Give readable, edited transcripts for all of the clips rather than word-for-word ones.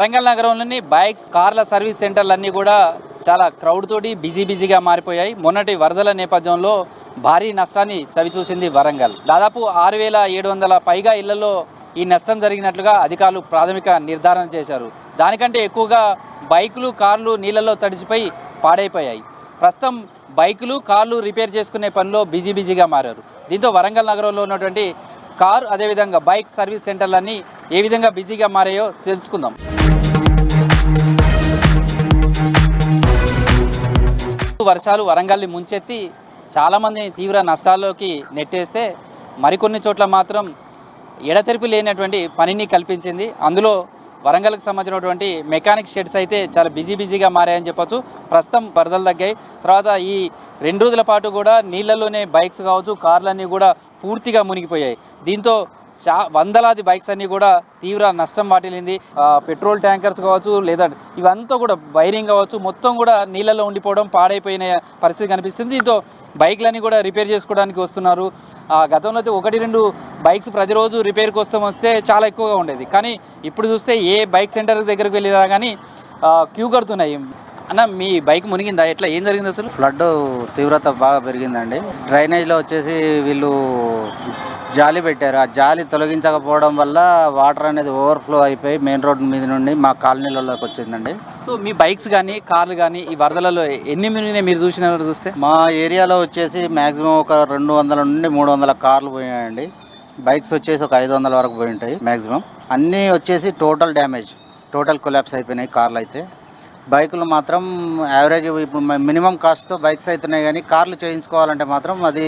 వరంగల్ నగరంలోని బైక్స్ కార్ల సర్వీస్ సెంటర్లన్నీ కూడా చాలా క్రౌడ్ తోటి బిజీగా మారిపోయాయి. మొన్నటి వరదల నేపథ్యంలో భారీ నష్టాన్ని చవిచూసింది వరంగల్. దాదాపు 6,700 పైగా ఇళ్లలో ఈ నష్టం జరిగినట్లుగా అధికారులు ప్రాథమిక నిర్ధారణ చేశారు. దానికంటే ఎక్కువగా బైకులు కార్లు నీళ్లలో తడిసిపోయి పాడైపోయాయి. ప్రస్తుతం బైకులు కార్లు రిపేర్ చేసుకునే పనిలో బిజీగా మారారు. దీంతో వరంగల్ నగరంలో ఉన్నటువంటి కారు అదేవిధంగా బైక్ సర్వీస్ సెంటర్లన్నీ ఏ విధంగా బిజీగా మారాయో తెలుసుకుందాం. వర్షాలు వరంగల్ని ముంచెత్తి చాలామందిని తీవ్ర నష్టాల్లోకి నెట్టేస్తే మరికొన్ని చోట్ల మాత్రం ఎడతెరిపి లేనటువంటి పనిని కల్పించింది. అందులో వరంగల్కి సంబంధించినటువంటి మెకానిక్ షెడ్స్ అయితే చాలా బిజీగా మారాయని చెప్పొచ్చు. ప్రస్తుతం వరదలు తగ్గాయి. తర్వాత ఈ 2 రోజుల పాటు కూడా నీళ్లలోనే బైక్స్ కావచ్చు కార్లన్నీ కూడా పూర్తిగా మునిగిపోయాయి. దీంతో వందలాది బైక్స్ అన్నీ కూడా తీవ్ర నష్టం వాటిల్లింది. పెట్రోల్ ట్యాంకర్స్ కావచ్చు లేదా ఇవంతా కూడా వైరింగ్ కావచ్చు మొత్తం కూడా నీళ్ళలో ఉండిపోవడం పాడైపోయిన పరిస్థితి కనిపిస్తుంది. దీంతో బైక్లన్నీ కూడా రిపేర్ చేసుకోవడానికి వస్తున్నారు. గతంలో అయితే 1-2 బైక్స్ ప్రతిరోజు రిపేర్కి వస్తే చాలా ఎక్కువగా ఉండేది. కానీ ఇప్పుడు చూస్తే ఏ బైక్ సెంటర్ దగ్గరికి వెళ్ళినా కానీ క్యూ కడుతున్నాయి. అన్న మీ బైక్ మునిగిందా? ఎట్లా ఏం జరిగింది అసలు? ఫ్లడ్ తీవ్రత బాగా పెరిగిందండి. డ్రైనేజ్లో వచ్చేసి వీళ్ళు జాలి పెట్టారు. ఆ జాలి తొలగించకపోవడం వల్ల వాటర్ అనేది ఓవర్ఫ్లో అయిపోయి మెయిన్ రోడ్ మీద నుండి మా కాలనీలలోకి వచ్చిందండి. సో మీ బైక్స్ కానీ కార్లు కానీ ఈ వరదలలో ఎన్ని మునిగినాయి మీరు చూస్తే? మా ఏరియాలో వచ్చేసి మ్యాక్సిమం ఒక 200 నుండి 300 కార్లు పోయాయండి. బైక్స్ వచ్చేసి ఒక 500 వరకు పోయి ఉంటాయి మ్యాక్సిమం. అన్నీ వచ్చేసి టోటల్ కొలాప్స్ అయిపోయినాయి కార్లు అయితే. బైకులు మాత్రం యావరేజ్ ఇప్పుడు మినిమం కాస్ట్తో బైక్స్ అవుతున్నాయి, కానీ కార్లు చేయించుకోవాలంటే మాత్రం అది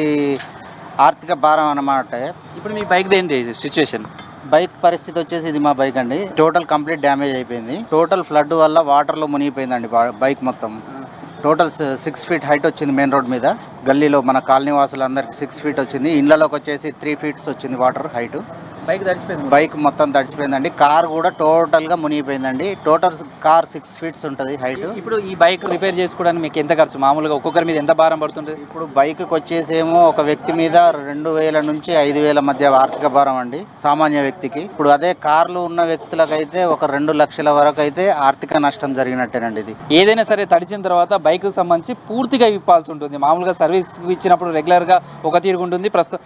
ఆర్థిక భారం అన్నమాట. ఇప్పుడు మీ బైక్ ఏంటి సిచ్యువేషన్? బైక్ పరిస్థితి వచ్చేసి ఇది మా బైక్ అండి. టోటల్ కంప్లీట్ డ్యామేజ్ అయిపోయింది. టోటల్ ఫ్లడ్ వల్ల వాటర్లో మునిగిపోయిందండి బైక్ మొత్తం. టోటల్ 6 ఫీట్ హైట్ వచ్చింది మెయిన్ రోడ్ మీద. గల్లీలో మన కాలనీ వాసులందరికీ 6 ఫీట్ వచ్చింది. ఇళ్లలోకి వచ్చేసి 3 ఫీట్స్ వచ్చింది వాటర్ హైట్. బైక్ మొత్తం తడిచిపోయిందండి. కార్ కూడా టోటల్ గా మునిగిపోయిందండి. టోటల్ కార్ 6 ఫీట్స్ ఉంటుంది హైట్. ఇప్పుడు ఈ బైక్ రిపేర్ చేసుకోవడానికి మీకు ఎంత ఖర్చు? మామూలుగా ఒక్కొక్కరి మీద ఎంత భారం పడుతుంది? ఇప్పుడు బైక్ వచ్చేసేమో ఒక వ్యక్తి మీద 2,000 నుంచి 5,000 మధ్య ఆర్థిక భారం అండి సామాన్య వ్యక్తికి. ఇప్పుడు అదే కార్లు ఉన్న వ్యక్తులకైతే ఒక 2 లక్షల వరకు అయితే ఆర్థిక నష్టం జరిగినట్టేనండి. ఇది ఏదైనా సరే తడిచిన తర్వాత బైక్ సంబంధించి పూర్తిగా విప్పాల్సి ఉంటుంది. మామూలుగా సర్వీస్ ఇచ్చినప్పుడు రెగ్యులర్ గా ఒక తీరుగా ఉంటుంది. ప్రస్తుతం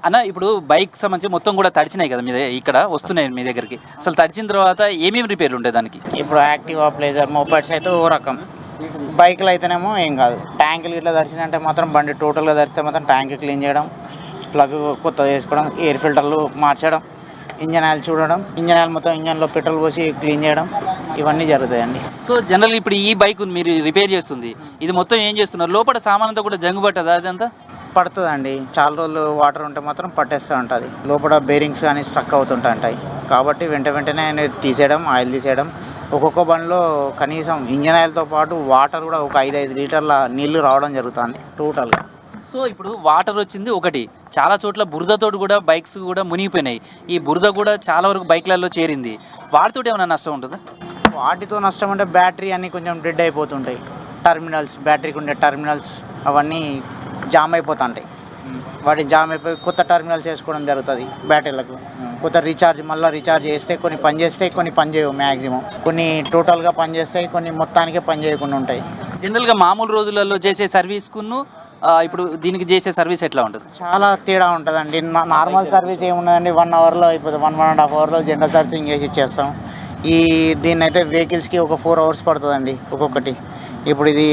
అన్న ఇప్పుడు బైక్ సంబంధించి మొత్తం కూడా తడిచినాయి కదా మీద ఇక్కడ వస్తున్నాయి మీ దగ్గరికి. అసలు తడిచిన తర్వాత ఏమేమి రిపేర్లు ఉంటాయి దానికి? ఇప్పుడు యాక్టివా, ప్లేజర్, మోపర్స్ అయితే ఓ రకం. బైక్లు అయితేనేమో ఏం కాదు. ట్యాంకులు ఇట్లా దర్శనంటే మాత్రం బండి టోటల్గా దరిస్తే మాత్రం ట్యాంక్ క్లీన్ చేయడం, ప్లగ్ కొత్తగా వేసుకోవడం, ఎయిర్ ఫిల్టర్లు మార్చడం, ఇంజన్ ఆయిల్ చూడడం, ఇంజన్ ఆయిల్ మొత్తం ఇంజన్లో పెట్రోల్ పోసి క్లీన్ చేయడం, ఇవన్నీ జరుగుతాయండి. సో జనరల్ ఇప్పుడు ఈ బైక్ మీరు రిపేర్ చేస్తుంది, ఇది మొత్తం ఏం చేస్తున్నారు? లోపల సామాన్ అంతా కూడా జంగు పట్టదా? అదంతా పడుతుందండి. చాలా రోజులు వాటర్ ఉంటే మాత్రం పట్టేస్తూ ఉంటుంది. లోపల బేరింగ్స్ కానీ స్ట్రక్ అవుతుంటాయి. కాబట్టి వెంటనే తీసేయడం, ఆయిల్ తీసేయడం. ఒక్కొక్క బండిలో కనీసం ఇంజన్ ఆయిల్తో పాటు వాటర్ కూడా ఒక 5 లీటర్ల నీళ్లు రావడం జరుగుతుంది టోటల్గా. సో ఇప్పుడు వాటర్ వచ్చింది ఒకటి, చాలా చోట్ల బురదతోటి కూడా బైక్స్ కూడా మునిగిపోయినాయి. ఈ బురద కూడా చాలా వరకు బైక్లలో చేరింది. వాటితో ఏమైనా నష్టం ఉంటుందా? వాటితో నష్టం అంటే బ్యాటరీ అన్నీ కొంచెం డెడ్ అయిపోతుంటాయి. టర్మినల్స్, బ్యాటరీకి ఉండే టర్మినల్స్ అవన్నీ జామ్ అయిపోతుంటాయి. వాటి జామ్ అయిపోయి కొత్త టర్మినల్స్ వేసుకోవడం జరుగుతుంది. బ్యాటరీలకు కొత్త మళ్ళీ రీఛార్జ్ చేస్తే కొన్ని పని చేస్తాయి, కొన్ని పని చేయవు. మ్యాక్సిమం కొన్ని టోటల్గా పని చేస్తాయి, కొన్ని మొత్తానికే పని చేయకుండా ఉంటాయి. జనరల్గా మామూలు రోజులలో చేసే సర్వీస్కును ఇప్పుడు దీనికి చేసే సర్వీస్ ఎట్లా ఉంటుంది? చాలా తేడా ఉంటుందండి. నార్మల్ సర్వీస్ ఏమున్నదండి, 1 అవర్లో అయిపోతుంది. 1.5 అవర్లో జనరల్ సర్వీసింగ్ చేసి ఇచ్చేస్తాం. దీన్ని అయితే వెహికల్స్కి ఒక 4 అవర్స్ పడుతుందండి ఒక్కొక్కటి. ఇప్పుడు ఇది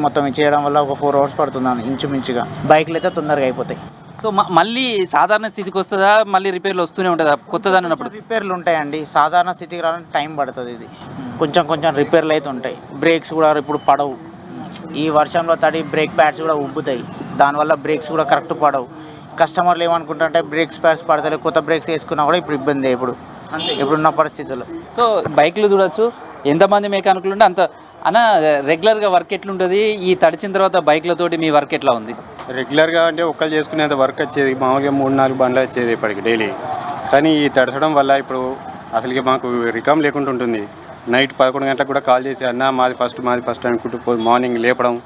మొత్తం ఇచ్చేయడం వల్ల ఒక 4 అవర్స్ పడుతుంది ఇంచుమించుగా. బైక్లు అయితే తొందరగా అయిపోతాయి. సో మళ్ళీ సాధారణ స్థితికి వస్తుందా? మళ్ళీ రిపేర్లు వస్తూనే ఉంటుందా? కొత్తదాని ఉన్నప్పుడు రిపేర్లు ఉంటాయండి. సాధారణ స్థితికి రావడానికి టైం పడుతుంది. ఇది కొంచెం రిపేర్లు అయితే ఉంటాయి. బ్రేక్స్ కూడా ఇప్పుడు పడవు. ఈ వర్షంలో తడి బ్రేక్ ప్యాడ్స్ కూడా ఉబ్బుతాయి. దానివల్ల బ్రేక్స్ కూడా కరెక్ట్ పడవు. కస్టమర్లు ఏమనుకుంటారంటే బ్రేక్స్ ప్యాడ్స్ పడతాయి, కొత్త బ్రేక్స్ వేసుకున్నా కూడా ఇప్పుడు ఇబ్బంది ఇప్పుడున్న పరిస్థితుల్లో. సో బైక్లు చూడొచ్చు ఎంతమంది మెకానిక్లు ఉంటే అంత. అన్న రెగ్యులర్గా వర్క్ ఎట్లుంటుంది? ఈ తడిచిన తర్వాత బైక్లతోటి మీ వర్క్ ఎట్లా ఉంది? రెగ్యులర్గా అంటే ఒక్కరు చేసుకునేంత వర్క్ వచ్చేది. మామూలుగా 3-4 బండ్లు వచ్చేది ఇప్పటికి డైలీ. కానీ ఈ తడచడం వల్ల ఇప్పుడు అసలుకి మాకు రికమ్ లేకుండా ఉంటుంది. నైట్ 11 గంటలకు కూడా కాల్ చేసి అన్న మాది ఫస్ట్ అనుకుంటూ మార్నింగ్ లేపడం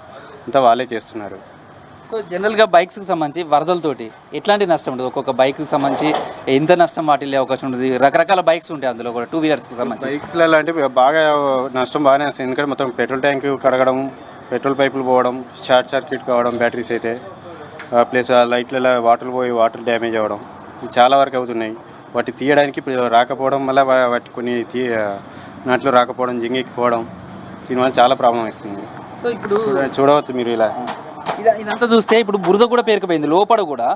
అంతా వాళ్ళే చేస్తున్నారు. సో జనరల్గా బైక్స్కి సంబంధించి వరదలతోటి ఎట్లాంటి నష్టం ఉంటుంది? ఒక్కొక్క బైక్కి సంబంధించి ఎంత నష్టం వాటిల్లే అవకాశం ఉంటుంది? రకరకాల బైక్స్ ఉంటాయి అందులో కూడా, 2 వీలర్స్కి సంబంధించి. బైక్స్లలో అంటే బాగా నష్టం బాగానే వస్తుంది. ఎందుకంటే మొత్తం పెట్రోల్ ట్యాంక్ కడగడం, పెట్రోల్ పైపులు పోవడం, షార్ట్ సర్క్యూట్ కావడం బ్యాటరీస్ అయితే, ప్లస్ ఆ లైట్లలో వాటర్ పోయి వాటర్ డ్యామేజ్ అవ్వడం చాలా వరకు అవుతున్నాయి. వాటి తీయడానికి ఇప్పుడు రాకపోవడం వల్ల వాటి కొన్ని నాట్లో రాకపోవడం, జింగెక్కిపోవడం, దీనివల్ల చాలా ప్రాబ్లం వస్తుంది. సో ఇప్పుడు చూడవచ్చు మీరు ఇలా ఇదంతా చూస్తే ఇప్పుడు బురద కూడా పేరుకుపోయింది లోపల కూడా.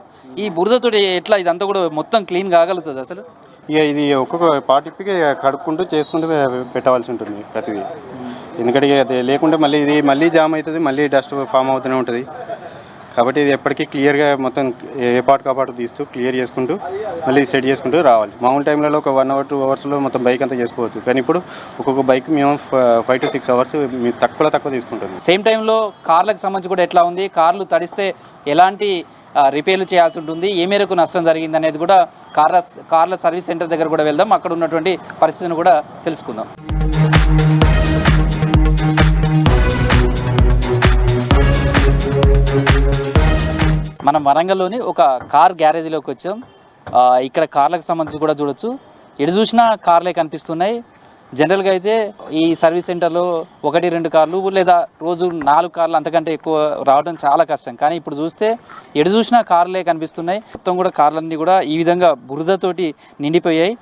ఈ బురదతో ఎట్లా ఇదంతా కూడా మొత్తం క్లీన్ కాగలుగుతుంది అసలు? ఇక ఇది ఒక్కొక్క పాటికి కడుక్కుంటూ చేసుకుంటూ పెట్టవలసి ఉంటుంది ప్రతిదీ. ఎందుకంటే అది లేకుంటే మళ్ళీ జామ్ అవుతుంది, మళ్ళీ డస్ట్ ఫామ్ అవుతూనే ఉంటుంది. కాబట్టి ఇది ఎప్పటికీ క్లియర్గా మొత్తం ఏ పాటు కాపాటు తీస్తూ క్లియర్ చేసుకుంటూ మళ్ళీ సెట్ చేసుకుంటూ రావాలి. మామూలు టైంలో ఒక 1 hour 2 hours మొత్తం బైక్ అంతా చేసుకోవచ్చు. కానీ ఇప్పుడు ఒక్కొక్క బైక్ మేము 5 to 6 hours తక్కువ తీసుకుంటుంది. సేమ్ టైంలో కార్లకు సంబంధించి కూడా ఎట్లా ఉంది? కార్లు తడిస్తే ఎలాంటి రిపేర్లు చేయాల్సి ఉంటుంది, ఏ మేరకు నష్టం జరిగింది అనేది కూడా కార్ల సర్వీస్ సెంటర్ దగ్గర కూడా వెళ్దాం, అక్కడ ఉన్నటువంటి పరిస్థితిని కూడా తెలుసుకుందాం. మనం వరంగల్లోని ఒక కార్ గ్యారేజ్లోకి వచ్చాం. ఇక్కడ కార్లకు సంబంధించి కూడా చూడొచ్చు, ఎటు చూసినా కార్లే కనిపిస్తున్నాయి. జనరల్గా అయితే ఈ సర్వీస్ సెంటర్లో 1-2 కార్లు లేదా రోజు 4 కార్లు అంతకంటే ఎక్కువ రావడం చాలా కష్టం. కానీ ఇప్పుడు చూస్తే ఎటు చూసినా కార్లే కనిపిస్తున్నాయి. మొత్తం కూడా కార్లన్నీ కూడా ఈ విధంగా బురదతోటి నిండిపోయాయి.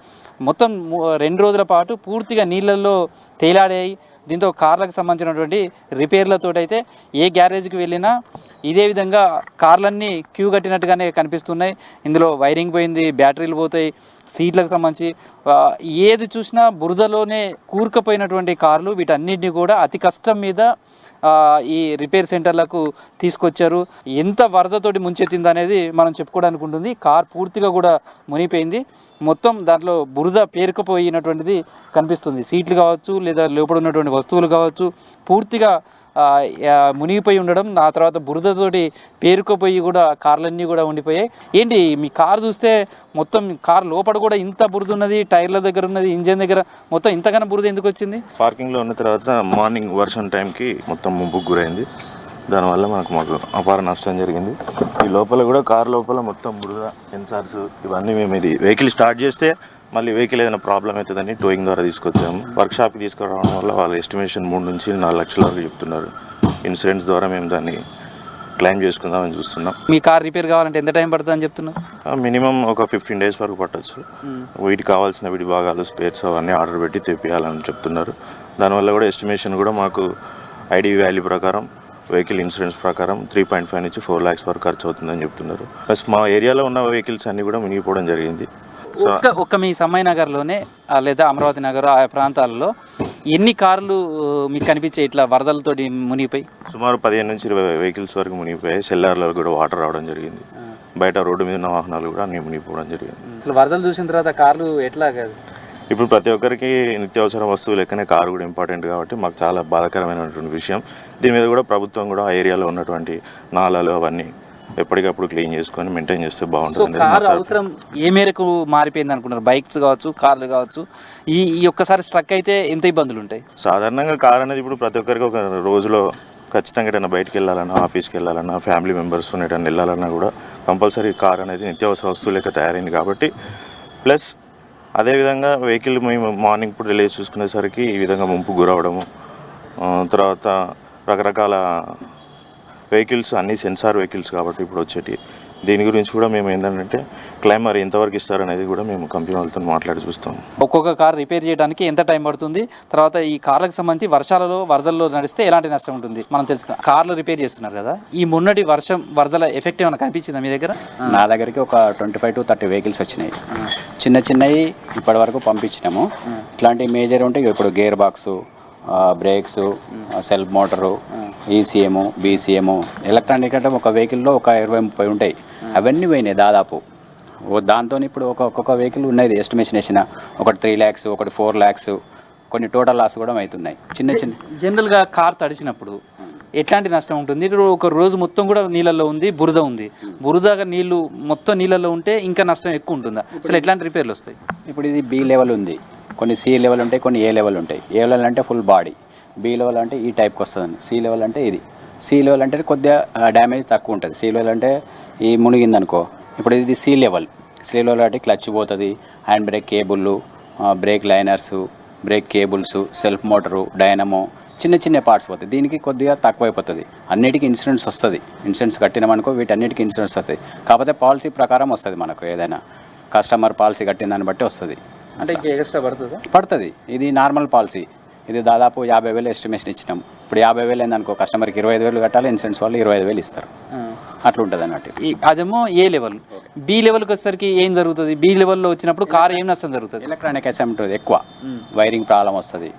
మొత్తం 2 రోజుల పాటు పూర్తిగా నీళ్ళల్లో తేలాడాయి. దీంతో కార్లకు సంబంధించినటువంటి రిపేర్లతో అయితే ఏ గ్యారేజ్కి వెళ్ళినా ఇదే విధంగా కార్లన్నీ క్యూ కట్టినట్టుగానే కనిపిస్తున్నాయి. ఇందులో వైరింగ్ పోయింది, బ్యాటరీలు పోతాయి, సీట్లకు సంబంధించి ఏది చూసినా బురదలోనే కూరుకుపోయినటువంటి కార్లు. వీటన్నిటిని కూడా అతి కష్టం మీద ఈ రిపేర్ సెంటర్లకు తీసుకొచ్చారు. ఎంత వరదతోటి ముంచెత్తింది అనేది మనం చెప్పుకోవడానికి ఉంటుంది. కార్ పూర్తిగా కూడా మునిగిపోయింది. మొత్తం దాంట్లో బురద పేరుకుపోయినటువంటిది కనిపిస్తుంది. సీట్లు కావచ్చు లేదా లోపల ఉన్నటువంటి వస్తువులు కావచ్చు పూర్తిగా మునిగిపోయి ఉండడం, ఆ తర్వాత బురదతోటి పేరుకుపోయి కూడా కార్లన్నీ కూడా ఉండిపోయాయి. ఏంటి మీ కారు చూస్తే మొత్తం కారు లోపల కూడా ఇంత బురద ఉన్నది, టైర్ల దగ్గర ఉన్నది, ఇంజన్ దగ్గర మొత్తం ఇంతకన్నా బురద ఎందుకు వచ్చింది? పార్కింగ్లో ఉన్న తర్వాత మార్నింగ్ వర్షం టైంకి మొత్తం ముంపుకు గురైంది. దానివల్ల మాకు అపార నష్టం జరిగింది. ఈ లోపల కూడా కారు లోపల మొత్తం బురద, సెన్సార్స్ ఇవన్నీ మేము ఇది వెహికల్ స్టార్ట్ చేస్తే మళ్ళీ వెహికల్ ఏదైనా ప్రాబ్లం అవుతుందని టోయింగ్ ద్వారా తీసుకొచ్చాము. వర్క్షాప్కి తీసుకురావడం వల్ల వాళ్ళ ఎస్టిమేషన్ 3 నుంచి 4 లక్షల వరకు చెప్తున్నారు. ఇన్సూరెన్స్ ద్వారా మేము దాన్ని క్లెయిమ్ చేసుకుందామని చూస్తున్నాం. మీ కార్ రిపేర్ కావాలంటే ఎంత టైం పడుతుంది అని చెప్తున్నారు? మినిమం ఒక 15 days వరకు పట్టచ్చు. వీటికి కావాల్సిన విడి భాగాలు, స్పేర్స్ అవన్నీ ఆర్డర్ పెట్టి తెప్పియాలని చెప్తున్నారు. దానివల్ల కూడా ఎస్టిమేషన్ కూడా మాకు ఐడి వాల్యూ ప్రకారం, వెహికల్ ఇన్సూరెన్స్ ప్రకారం 3.5 నుంచి 4 lakhs వరకు ఖర్చు అవుతుందని చెప్తున్నారు. ప్లస్ మా ఏరియాలో ఉన్న వెహికల్స్ అన్నీ కూడా మునిగిపోవడం జరిగింది. ఒక్క మీ సమ్మయ్య నగర్లోనే లేదా అమరావతి నగర్ ఆ ప్రాంతాలలో ఎన్ని కార్లు మీకు కనిపించే ఇట్లా వరదలతోటి మునిగిపోయి? సుమారు 15 నుంచి 20 వెహికల్స్ వరకు మునిగిపోయాయి. సెల్లార్లో కూడా వాటర్ రావడం జరిగింది. బయట రోడ్డు మీద ఉన్న వాహనాలు కూడా అన్ని మునిగిపోవడం జరిగింది. అసలు వరదలు చూసిన తర్వాత కార్లు ఎట్లా కాదు? ఇప్పుడు ప్రతి ఒక్కరికి నిత్యావసర వస్తువు లెక్కనే కారు కూడా ఇంపార్టెంట్ కాబట్టి మాకు చాలా బాధాకరమైనటువంటి విషయం. దీని మీద కూడా ప్రభుత్వం కూడా ఆ ఏరియాలో ఉన్నటువంటి నాలాలు అవన్నీ ఎప్పటికప్పుడు క్లీన్ చేసుకొని మెయింటైన్ చేస్తే బాగుంటుంది. కారు అవసరం ఏ మేరకు మారిపోయింది అనుకున్నారు? బైక్స్ కావచ్చు, కార్లు కావచ్చు, ఈ ఒక్కసారి స్ట్రక్ అయితే ఎంత ఇబ్బందులు ఉంటాయి? సాధారణంగా కార్ అనేది ఇప్పుడు ప్రతి ఒక్కరికి ఒక రోజులో ఖచ్చితంగా ఎటైనా బయటకు వెళ్ళాలన్నా, ఆఫీస్కి వెళ్ళాలన్నా, ఫ్యామిలీ మెంబర్స్ ఎటైనా వెళ్ళాలన్నా కూడా కంపల్సరీ కార్ అనేది నిత్యావసర వస్తువు లెక్క తయారైంది కాబట్టి. ప్లస్ అదేవిధంగా వెహికల్ మేము మార్నింగ్ ఇప్పుడు రిలీజ్ చూసుకునేసరికి ఈ విధంగా ముంపు గురవడము, తర్వాత రకరకాల వెహికల్స్ అన్ని సెన్సార్ వెహికల్స్ కాబట్టి ఇప్పుడు వచ్చేటి. దీని గురించి కూడా మేము ఏంటంటే క్లైమ్ మరి ఎంతవరకు ఇస్తారనేది కూడా మేము కంపెనీ వాళ్ళతో మాట్లాడి చూస్తాం. ఒక్కొక్క కార్ రిపేర్ చేయడానికి ఎంత టైం పడుతుంది? తర్వాత ఈ కార్లకు సంబంధించి వర్షాలలో వరదల్లో నడిస్తే ఎలాంటి నష్టం ఉంటుంది మనం తెలుసుకున్నాం. కార్లు రిపేర్ చేస్తున్నారు కదా, ఈ మొన్నటి వర్షం వరదల ఎఫెక్ట్ ఏమైనా కనిపించిందా మీ దగ్గర? నా దగ్గరికి ఒక 25 to 30 వెహికల్స్ వచ్చినాయి. చిన్నవి ఇప్పటి వరకు పంపించినాము. ఇట్లాంటి మేజర్ ఉంటే ఇప్పుడు gear box, brakes, self motor, ECM, BCM, electronic అంటే ఒక వెహికల్లో ఒక 20-30 ఉంటాయి. అవన్నీ పోయినాయి దాదాపు. దాంతో ఇప్పుడు ఒక్కొక్క వెహికల్ ఉన్నది ఎస్టిమేషన్ వేసిన ఒకటి 3 lakhs, ఒకటి 4 lakhs, కొన్ని టోటల్ లాస్ కూడా అవుతున్నాయి. చిన్న జనరల్గా కార్ తడిచినప్పుడు ఎట్లాంటి నష్టం ఉంటుంది? ఒక రోజు మొత్తం కూడా నీళ్ళల్లో ఉంది, బురద ఉంది, బురదగా నీళ్లు మొత్తం నీళ్ళల్లో ఉంటే ఇంకా నష్టం ఎక్కువ ఉంటుందా? అసలు ఎట్లాంటి రిపేర్లు వస్తాయి? ఇప్పుడు ఇది బి లెవెల్ ఉంది, కొన్ని సి లెవెల్ ఉంటాయి, కొన్ని ఏ లెవెల్ ఉంటాయి. ఏ లెవెల్ అంటే ఫుల్ బాడీ, బి లెవెల్ అంటే ఈ టైప్కి వస్తుందండి, సి లెవెల్ అంటే ఇది సీ లెవెల్ అంటే కొద్దిగా డ్యామేజ్ తక్కువ ఉంటుంది. సీ లెవెల్ అంటే ఈ మునిగిందనుకో, ఇప్పుడు ఇది సీ లెవెల్ అంటే క్లచ్ పోతుంది, hand brake cable, break liners, break cables, self motor, dynamo, చిన్న చిన్న పార్ట్స్ పోతాయి. దీనికి కొద్దిగా తక్కువైపోతుంది. అన్నిటికీ ఇన్సూరెన్స్ వస్తుంది. ఇన్సూరెన్స్ కట్టినామనుకో వీటన్నిటికీ ఇన్సూరెన్స్ వస్తుంది. కాకపోతే పాలసీ ప్రకారం వస్తుంది మనకు, ఏదైనా కస్టమర్ పాలసీ కట్టిన దాన్ని బట్టి వస్తుంది. అంటే ఇంకా ఎక్స్ట్రా పడుతుందా? పడుతుంది. ఇది నార్మల్ పాలసీ. ఇది దాదాపు 50,000 ఎస్టిమేషన్ ఇచ్చినాం. ఇప్పుడు 50,000 ఏందనుకో, కస్టమర్కి 25,000 కట్టాలి, ఇన్సూరెన్స్ వాళ్ళు 25,000 ఇస్తారు. అట్లా ఉంటుంది అన్నట్టు. అదేమో ఏ లెవెల్. బి లెవెల్కి వచ్చేసరికి ఏం జరుగుతుంది? బి లెవెల్లో వచ్చినప్పుడు కార్ ఏం నష్టం జరుగుతుంది? ఎలక్ట్రానిక్ అసెంబ్లీ ఎక్కువ వైరింగ్ ప్రాబ్లం వస్తుంది.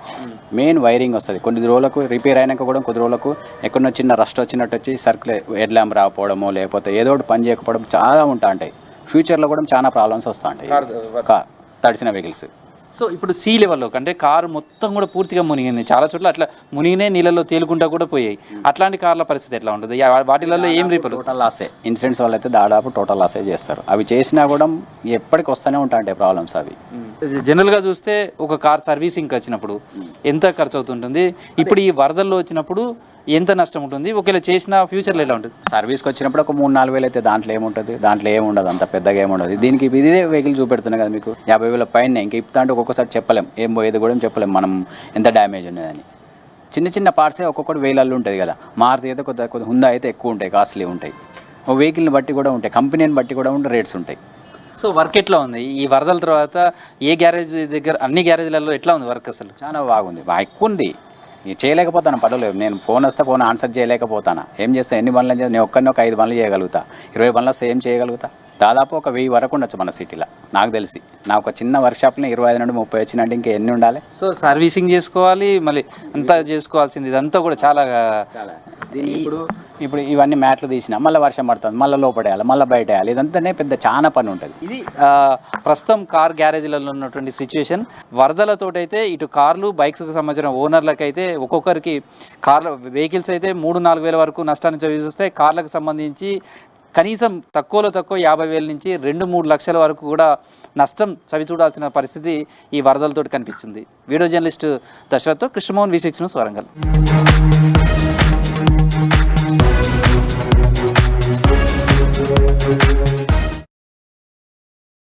మెయిన్ వైరింగ్ వస్తుంది. కొన్ని రోజులకు రిపేర్ అయినాక కూడా కొద్ది రోజులకు ఎక్కడో చిన్న రస్ట్ వచ్చినట్టు వచ్చి సర్కిల్ హెడ్ ల్యాంప్ రాకపోవడము, లేకపోతే ఏదో ఒకటి పని చేయకపోవడం చాలా ఉంటాయి. ఫ్యూచర్లో కూడా చాలా ప్రాబ్లమ్స్ వస్తూ ఉంటాయి కార్ తడిసిన వెహికల్స్. సో ఇప్పుడు సీ లెవెల్లో అంటే కారు మొత్తం కూడా పూర్తిగా మునిగింది. చాలా చోట్ల అట్లా మునిగినే నీళ్ళలో తేలుకుంటా కూడా పోయాయి. అట్లాంటి కార్ల పరిస్థితి ఎట్లా ఉంటుంది? వాటిలలో ఏం రిపేర్? టోటల్ లాసే. ఇన్సూరెన్స్ వాళ్ళు అయితే దాదాపు టోటల్ లాసే చేస్తారు. అవి చేసినా కూడా ఎప్పటికి వస్తూనే ఉంటాయి ప్రాబ్లమ్స్. అవి జనరల్గా చూస్తే ఒక కార్ సర్వీసింగ్కి వచ్చినప్పుడు ఎంత ఖర్చు అవుతుంటుంది? ఇప్పుడు ఈ వరదల్లో వచ్చినప్పుడు ఎంత నష్టం ఉంటుంది? ఒకవేళ చేసిన ఫ్యూచర్లో ఎలా ఉంటుంది? సర్వీస్కి వచ్చినప్పుడు ఒక 3-4 వేలు అయితే దాంట్లో ఏముంటుంది? దాంట్లో ఏముండదు, అంత పెద్దగా ఏముండదు. దీనికి ఇదే వెహికల్ చూపెడుతున్నాయి కదా మీకు, 50,000 పైన. ఇంకా ఇప్పుతా అంటే ఒక్కొక్కసారి చెప్పలేం, ఏం పోయేది కూడా చెప్పలేం మనం ఎంత డ్యామేజ్ ఉన్నదని. చిన్న చిన్న పార్ట్సే ఒక్కొక్కటి వేలల్లో ఉంటుంది కదా. మారుతి అయితే కొద్ది హుందా అయితే ఎక్కువ ఉంటాయి, కాస్ట్లీ ఉంటాయి. ఓ వెహికల్ని బట్టి కూడా ఉంటాయి, కంపెనీని బట్టి కూడా ఉంటే రేట్స్ ఉంటాయి. సో వర్క్ ఎట్లా ఉంది ఈ వరదల తర్వాత? ఏ గ్యారేజ్ దగ్గర, అన్ని గ్యారేజ్లలో ఎట్లా ఉంది వర్క్? అసలు చాలా బాగుంది, ఎక్కువ ఉంది. చేయలేకపోతాను, పర్వాలేదు. నేను ఫోన్ వస్తే ఫోన్ ఆన్సర్ చేయలేకపోతాను. ఏం చేస్తాను, ఎన్ని పనులు చేస్తాను? నేను ఒక్కరిని ఒక 5 పనులు చేయగలుగుతా, 20 పనులు వస్తే ఏం చేయగలుగుతా? దాదాపు ఒక 1000 వరకు ఉండొచ్చు మన సిటీలో నాకు తెలిసి. నాకు ఒక చిన్న వర్క్షాప్లో 25 నుండి 30 వచ్చినట్టు ఇంకా ఎన్ని ఉండాలి? సో సర్వీసింగ్ చేసుకోవాలి, మళ్ళీ అంతా చేసుకోవాల్సింది. ఇదంతా కూడా చాలా ఇప్పుడు ఇవన్నీ మ్యాట్లు తీసినా మళ్ళీ వర్షం పడుతుంది, మళ్ళీ లోపడేయాలి, మళ్ళీ బయట వేయాలి. ఇదంతానే పెద్ద చాలా పని ఉంటుంది. ఇది ప్రస్తుతం కార్ గ్యారేజ్లలో ఉన్నటువంటి సిచ్యువేషన్. వరదలతోటైతే ఇటు కార్లు, బైక్స్కి సంబంధించిన ఓనర్లకైతే ఒక్కొక్కరికి కార్ల వెహికల్స్ అయితే 3-4 వేల వరకు నష్టాన్ని చవిచూస్తాయి. కార్లకు సంబంధించి కనీసం తక్కువలో తక్కువ 50,000 నుంచి 2-3 లక్షల వరకు కూడా నష్టం చవిచూడాల్సిన పరిస్థితి ఈ వరదలతో కనిపిస్తుంది. వీడియో జర్నలిస్ట్ దశరథ్తో కృష్ణమోహన్, V6 న్యూస్, వరంగల్.